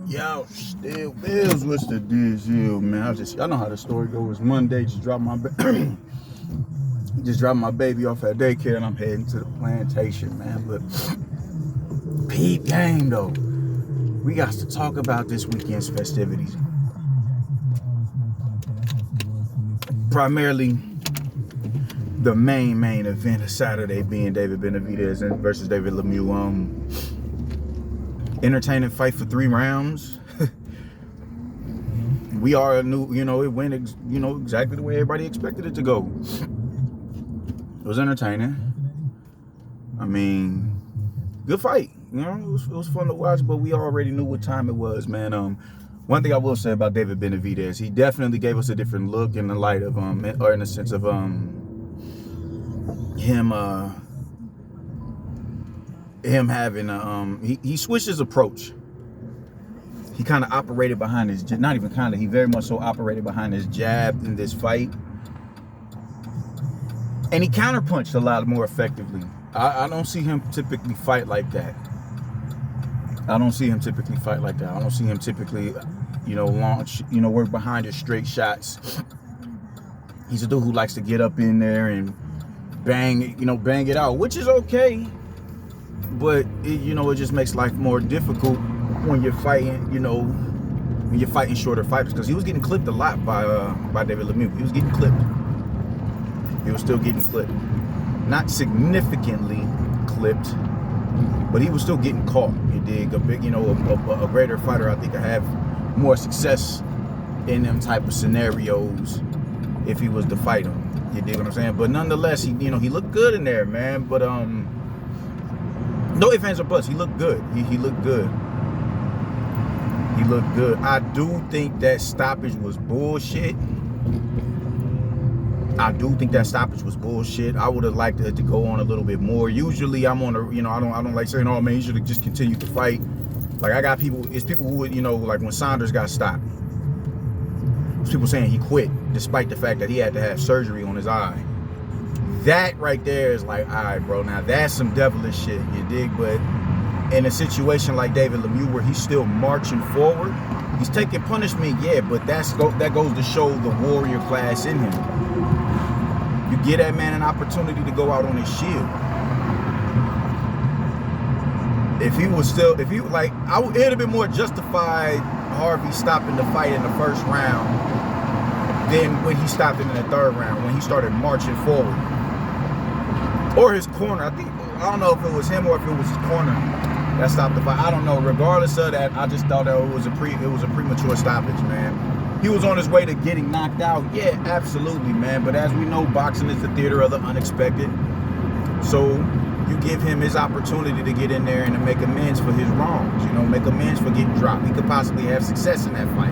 Yo, still bills. What's the deal, man? I know how the story goes. Monday, just dropped my baby off at daycare, and I'm heading to the plantation, man. But peep game though, we got to talk about this weekend's festivities. Primarily, the main event of Saturday being David Benavidez versus David Lemuix. Entertaining fight for 3 rounds. We are new, it went, exactly the way everybody expected it to go. It was entertaining. I mean, good fight. It was fun to watch, but we already knew what time it was, man. One thing I will say about David Benavidez, he definitely gave us a different look in the light of, or in the sense of, him having he switched his approach. He kind of operated behind his, not even kind of, he very much so operated behind his jab in this fight, and he counterpunched a lot more effectively. I don't see him typically fight like that. I don't see him typically, launch, work behind his straight shots. He's a dude who likes to get up in there and bang it out, which is okay. But it just makes life more difficult when you're fighting, shorter fighters. Because he was getting clipped a lot by David Lemuix. He was getting clipped. He was still getting clipped. Not significantly clipped, but he was still getting caught. You dig? A greater fighter, I think, could have more success in them type of scenarios if he was to fight him. You dig what I'm saying? But nonetheless, he looked good in there, man. But no ifs, ands, or buts. He looked good. He looked good. He looked good. I do think that stoppage was bullshit. I would have liked it to go on a little bit more. Usually, I'm on a, I don't like saying, oh man, you should have just continued to fight. Like I got people. It's people who would, like when Saunders got stopped. It's people saying he quit despite the fact that he had to have surgery on his eye. That right there is like, all right, bro, now that's some devilish shit, you dig? But in a situation like David Lemuix, where he's still marching forward, he's taking punishment, yeah, but that goes to show the warrior class in him. You give that man an opportunity to go out on his shield. It'd have been more justified Harvey stopping the fight in the first round than when he stopped him in the third round, when he started marching forward. Or his corner. I don't know if it was him or if it was his corner that stopped the fight. I don't know. Regardless of that, I just thought that it was a premature stoppage, man. He was on his way to getting knocked out. Yeah, absolutely, man. But as we know, boxing is the theater of the unexpected. So you give him his opportunity to get in there and to make amends for his wrongs. Make amends for getting dropped. He could possibly have success in that fight.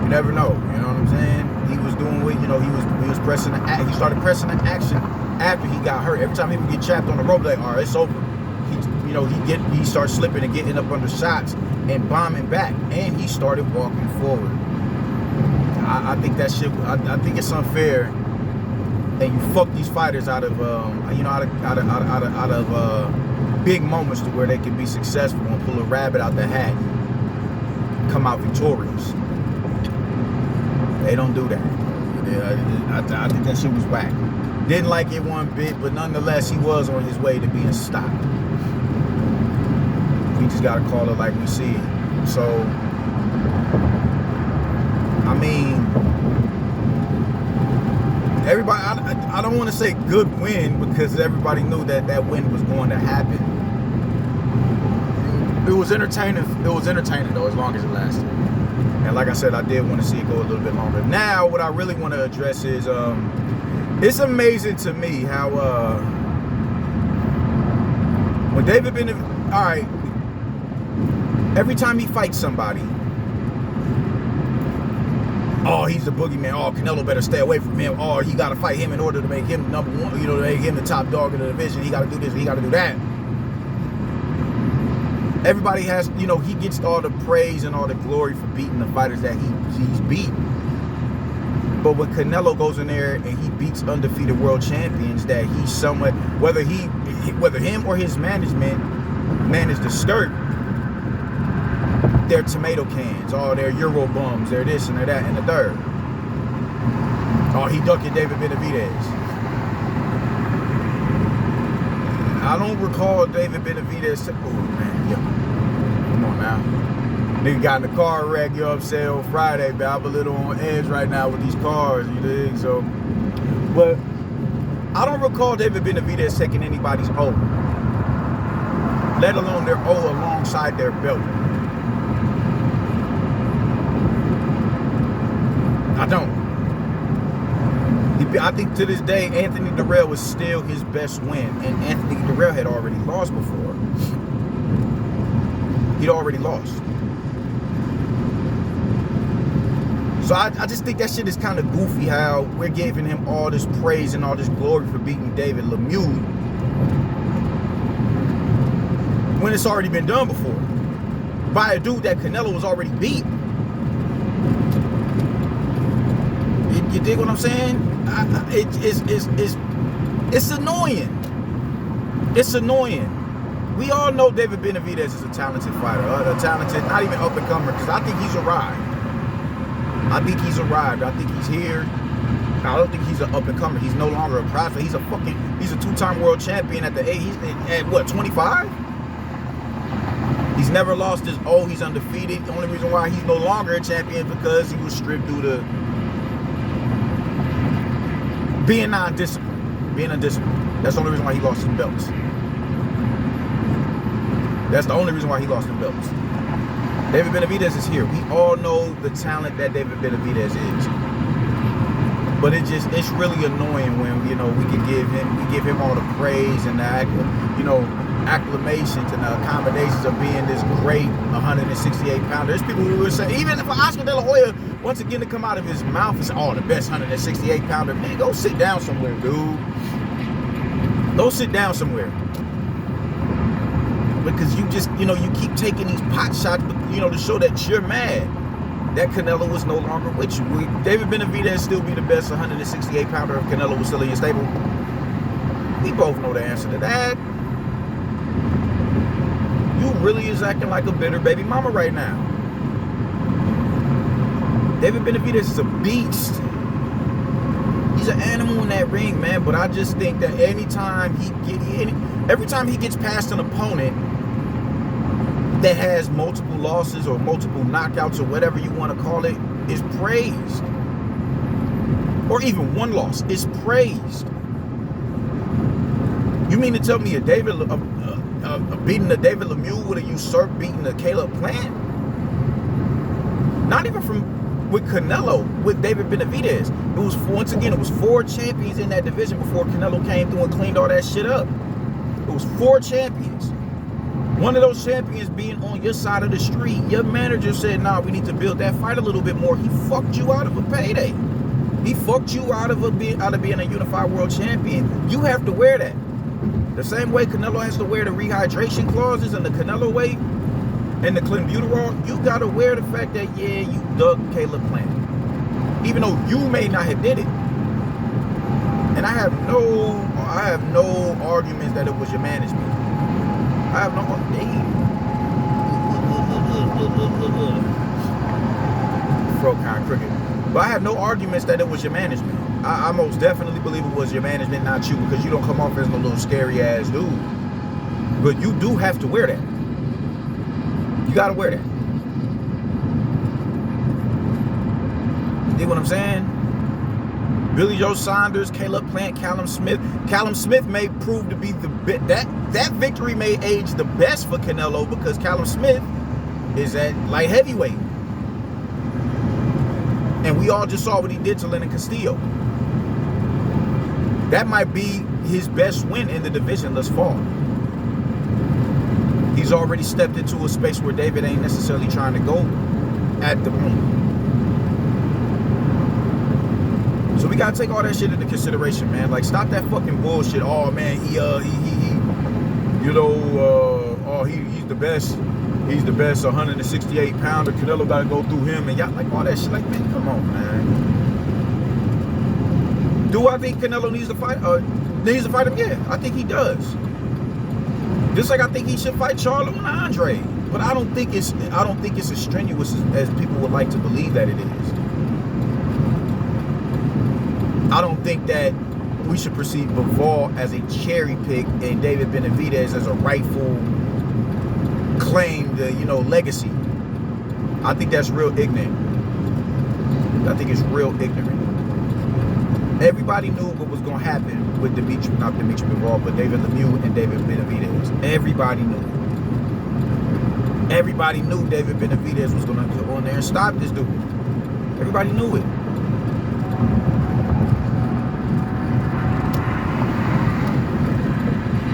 You never know. You know what I'm saying? He was doing what, he was pressing the act. He started pressing the action after he got hurt. Every time he would get chapped on the rope, like, all right, it's over. He starts slipping and getting up under shots and bombing back, and he started walking forward. I think that shit. I think it's unfair, and you fuck these fighters out of big moments to where they can be successful and pull a rabbit out the hat, and come out victorious. They don't do that. I think that shit was whack. Didn't like it one bit, but nonetheless, he was on his way to being stopped. We just gotta call it like we see it. So, I mean, everybody, I don't want to say good win, because everybody knew that win was going to happen. It was entertaining though, as long as it lasted. And like I said, I did want to see it go a little bit longer. Now, what I really want to address is, it's amazing to me how, when David Benavidez, all right, every time he fights somebody, oh, he's the boogeyman. Oh, Canelo better stay away from him. Oh, he got to fight him in order to make him number one, to make him the top dog in the division. He got to do this, he got to do that. Everybody has, he gets all the praise and all the glory for beating the fighters that he's beat. But when Canelo goes in there and he beats undefeated world champions that he's somewhat, whether him or his management managed to skirt, they're tomato cans. Oh, they're Euro bums. They're this and they're that and the third. Oh, he ducking David Benavidez. I don't recall David Benavidez. Oh, man, yeah. Come on now. Nigga got in the car wreck, you know what I'm saying, on Friday, but I'm a little on edge right now with these cars, you dig? So, but I don't recall David Benavidez taking anybody's O, let alone their O alongside their belt. I don't. I think to this day, Anthony Durrell was still his best win, and Anthony Durrell had already lost before. He'd already lost. So I just think that shit is kind of goofy how we're giving him all this praise and all this glory for beating David Lemuix when it's already been done before by a dude that Canelo was already beat. You dig what I'm saying? It's annoying. It's annoying. We all know David Benavidez is a talented fighter, a talented, not even up and comer, because I think he's arrived. I think he's arrived. I think he's here. I don't think he's an up and comer. He's no longer a prospect. He's a two-time world champion at the age. He's at what, 25? He's never lost his O. He's undefeated. The only reason why he's no longer a champion is because he was stripped due to being non-disciplined, being undisciplined. That's the only reason why he lost some belts. That's the only reason why he lost some belts. David Benavidez is here. We all know the talent that David Benavidez is. But it's really annoying when, you know, we give him all the praise and the, you know, acclamations and the accommodations of being this great 168 pounder. There's people who would say, even if Oscar De La Hoya once again to come out of his mouth and say, oh, the best 168 pounder, man, go sit down somewhere, dude. Go sit down somewhere. Because you just, you know, you keep taking these pot shots, you know, to show that you're mad that Canelo was no longer with you. Will David Benavidez still be the best 168 pounder if Canelo was still in your stable? We both know the answer to that. You really is acting like a bitter baby mama right now. David Benavidez is a beast. He's an animal in that ring, man. But I just think that every time he gets past an opponent that has multiple losses or multiple knockouts or whatever you want to call it, is praised. Or even one loss is praised. You mean to tell me beating the David Lemuix would have usurped beating the Caleb Plant? Not even with Canelo, with David Benavidez. It was, once again, it was 4 champions in that division before Canelo came through and cleaned all that shit up. It was 4 champions. One of those champions being on your side of the street. Your manager said, nah, we need to build that fight a little bit more. He fucked you out of a payday. He fucked you out of being a unified world champion. You have to wear that. The same way Canelo has to wear the rehydration clauses and the Canelo weight and the clenbuterol, you got to wear the fact that, yeah, you dug Caleb Plant. Even though you may not have did it. And I have no arguments that it was your management. I have no throat kind of crooked. But I have no arguments that it was your management. I most definitely believe it was your management, not you, because you don't come off as no little scary ass dude. But you do have to wear that. You gotta wear that. See what I'm saying? Billy Joe Saunders, Caleb Plant, Callum Smith. Callum Smith may prove to be that victory may age the best for Canelo because Callum Smith is at light heavyweight. And we all just saw what he did to Lennon Castillo. That might be his best win in the division thus far. He's already stepped into a space where David ain't necessarily trying to go at the moment. So we gotta take all that shit into consideration, man. Like, stop that fucking bullshit. Oh man, he's the best. He's the best 168 pounder. Canelo gotta go through him, and y'all like all that shit. Like, man, come on, man. Do I think Canelo needs to fight? Needs to fight him? Yeah, I think he does. Just like I think he should fight Charlo and Andre. But I don't think it's as strenuous as people would like to believe that it is. I don't think that we should perceive Bivol as a cherry pick and David Benavidez as a rightful claim to, legacy. I think that's real ignorant. I think it's real ignorant. Everybody knew what was going to happen with not Dimitri Bivol, but David Lemuix and David Benavidez. Everybody knew it. Everybody knew David Benavidez was going to go on there and stop this dude. Everybody knew it.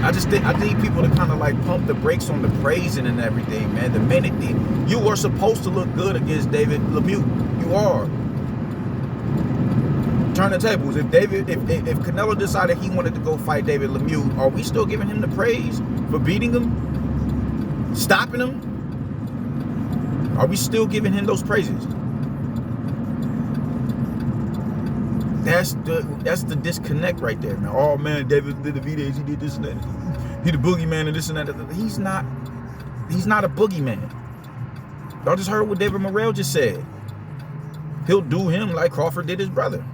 I need people to kind of like pump the brakes on the praising and everything, man. The minute you were supposed to look good against David Lemuix, you are. Turn the tables. If Canelo decided he wanted to go fight David Lemuix, are we still giving him the praise for beating him, stopping him? Are we still giving him those praises? That's the disconnect right there, man. Oh man, David Benavidez, he did this and that. He the boogeyman and this and that. He's not a boogeyman. Y'all just heard what David Morrell just said. He'll do him like Crawford did his brother.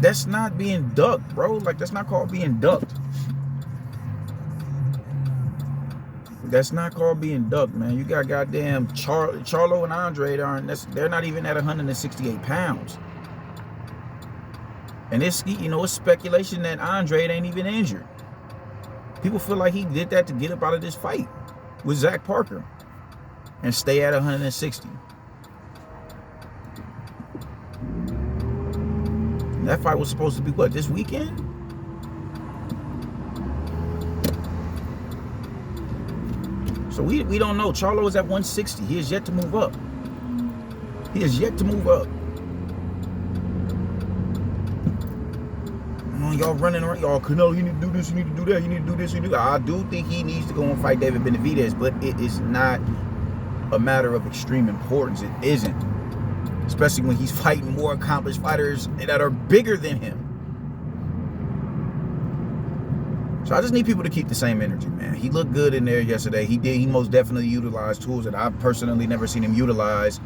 That's not being ducked, bro. Like, that's not called being ducked. That's not called being ducked, man. You got goddamn Charlo and Andre they're not even at 168 pounds. And it's speculation that Andre ain't even injured. People feel like he did that to get up out of this fight with Zach Parker and stay at 160. And that fight was supposed to be what, this weekend? So we don't know. Charlo is at 160. He is yet to move up. He is yet to move up. Y'all running around. Y'all, Canelo, you need to do this, you need to do that, you need to do this, you need to do that. I do think he needs to go and fight David Benavidez, but it is not a matter of extreme importance. It isn't. Especially when he's fighting more accomplished fighters that are bigger than him. So I just need people to keep the same energy, man. He looked good in there yesterday. He most definitely utilized tools that I've personally never seen him utilize.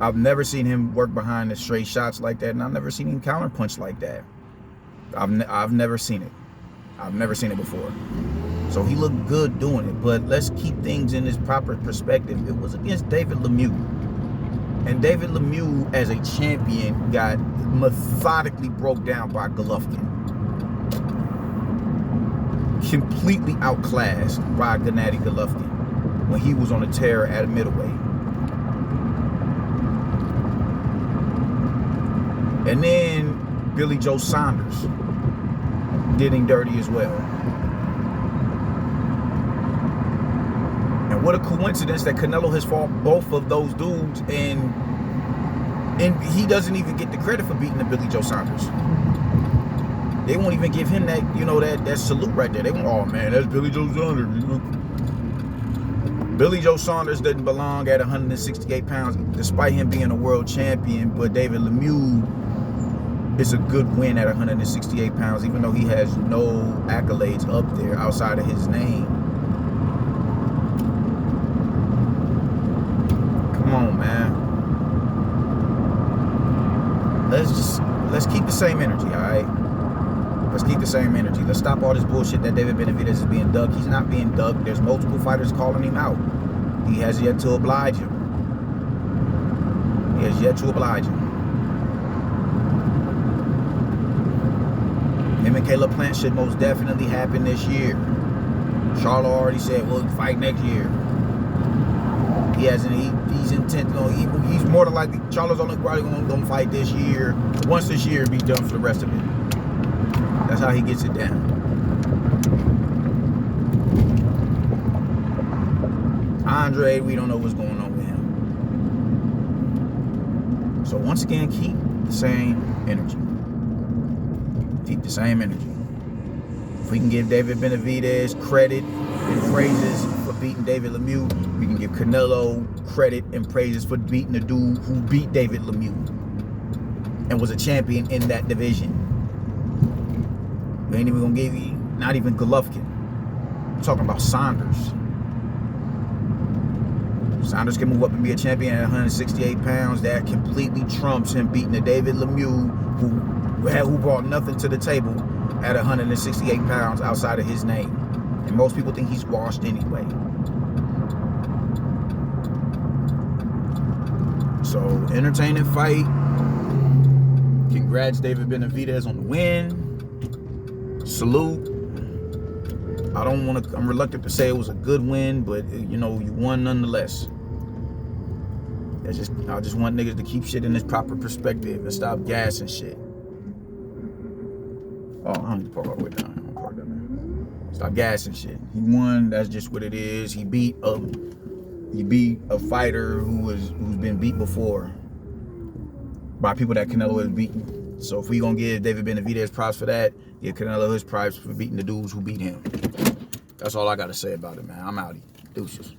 I've never seen him work behind the straight shots like that, and I've never seen him counter punch like that. I've never seen it. I've never seen it before. So he looked good doing it, but let's keep things in its proper perspective. It was against David Lemuix. And David Lemuix, as a champion, got methodically broke down by Golovkin. Completely outclassed by Gennady Golovkin when he was on a tear at a middleweight. And then Billy Joe Saunders did him dirty as well. And what a coincidence that Canelo has fought both of those dudes, and he doesn't even get the credit for beating the Billy Joe Saunders. They won't even give him that, that salute right there. They won't, oh man, that's Billy Joe Saunders. Billy Joe Saunders doesn't belong at 168 pounds, despite him being a world champion. But David Lemuix is a good win at 168 pounds, even though he has no accolades up there outside of his name. Come on, man. Let's keep the same energy, all right? Let's keep the same energy. Let's stop all this bullshit that David Benavidez is being ducked. He's not being ducked. There's multiple fighters calling him out. He has yet to oblige him. He has yet to oblige him. Him and Caleb Plant should most definitely happen this year. Charlo already said, we'll fight next year. He hasn't. He's intent on. He's more than likely. Charlo's only probably going to fight this year. Once this year, be done for the rest of it. That's how he gets it down. Andre, we don't know what's going on with him. So once again, keep the same energy. Keep the same energy. If we can give David Benavidez credit and praises for beating David Lemuix, we can give Canelo credit and praises for beating the dude who beat David Lemuix and was a champion in that division. We ain't even gonna give you, not even Golovkin. I'm talking about Saunders. Saunders can move up and be a champion at 168 pounds. That completely trumps him beating the David Lemieux, who brought nothing to the table at 168 pounds outside of his name. And most people think he's washed anyway. So, entertaining fight. Congrats, David Benavidez, on the win. Salute. I'm reluctant to say it was a good win, but you know, you won nonetheless. I just want niggas to keep shit in its proper perspective and stop gassing shit. Oh, I don't need to park all the way down. I'm gonna park down there. Stop gassing shit. He won. That's just what it is. He beat a fighter who's been beat before by people that Canelo has beaten. So if we gonna give David Benavidez props for that, give Canelo his props for beating the dudes who beat him. That's all I gotta say about it, man. I'm outie. Deuces.